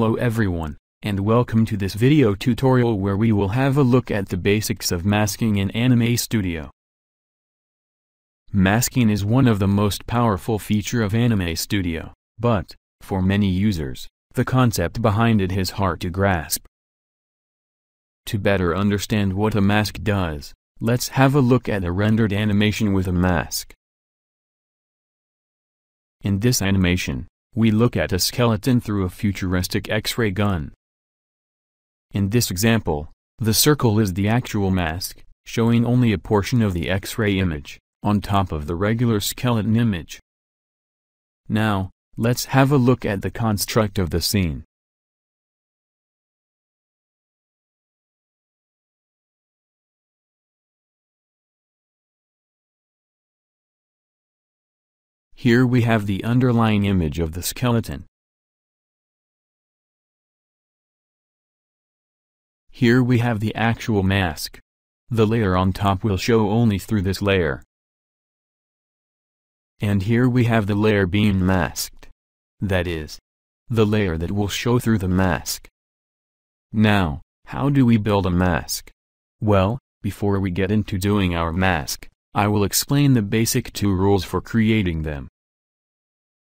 Hello everyone, and welcome to this video tutorial where we will have a look at the basics of masking in Anime Studio. Masking is one of the most powerful feature of Anime Studio, but, for many users, the concept behind it is hard to grasp. To better understand what a mask does, let's have a look at a rendered animation with a mask. In this animation, we look at a skeleton through a futuristic X-ray gun. In this example, the circle is the actual mask, showing only a portion of the X-ray image, on top of the regular skeleton image. Now, let's have a look at the construct of the scene. Here we have the underlying image of the skeleton. Here we have the actual mask. The layer on top will show only through this layer. And here we have the layer being masked. That is, the layer that will show through the mask. Now, how do we build a mask? Well, before we get into doing our mask, I will explain the basic two rules for creating them.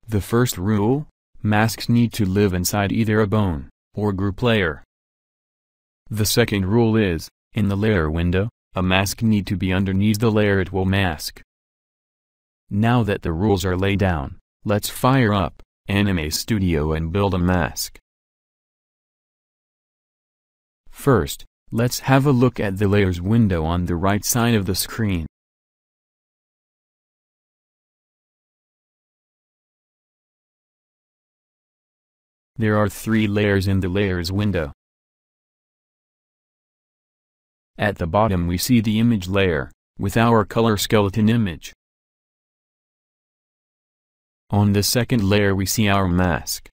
The first rule: masks need to live inside either a bone or group layer. The second rule is, in the layer window, a mask need to be underneath the layer it will mask. Now that the rules are laid down, let's fire up Anime Studio and build a mask. First, let's have a look at the layers window on the right side of the screen. There are 3 layers in the layers window. At the bottom we see the image layer, with our color skeleton image. On the second layer we see our mask.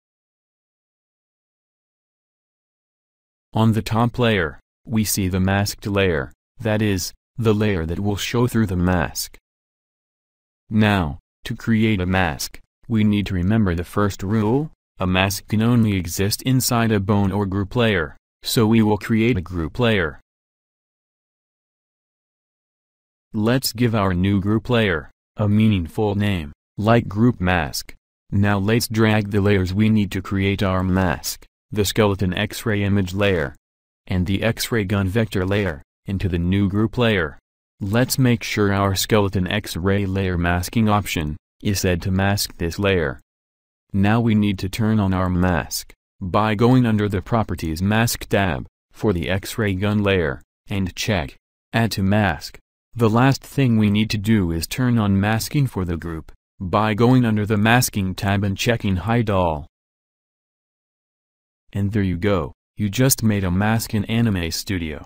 On the top layer, we see the masked layer, that is, the layer that will show through the mask. Now, to create a mask, we need to remember the first rule: a mask can only exist inside a bone or group layer, so we will create a group layer. Let's give our new group layer a meaningful name, like Group Mask. Now let's drag the layers we need to create our mask, the skeleton X-ray image layer, and the X-ray gun vector layer, into the new group layer. Let's make sure our skeleton X-ray layer masking option is set to mask this layer. Now we need to turn on our mask, by going under the Properties Mask tab, for the X-ray gun layer, and check Add to Mask. The last thing we need to do is turn on masking for the group, by going under the Masking tab and checking Hide All. And there you go, you just made a mask in Anime Studio.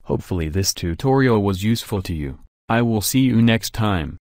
Hopefully this tutorial was useful to you. I will see you next time.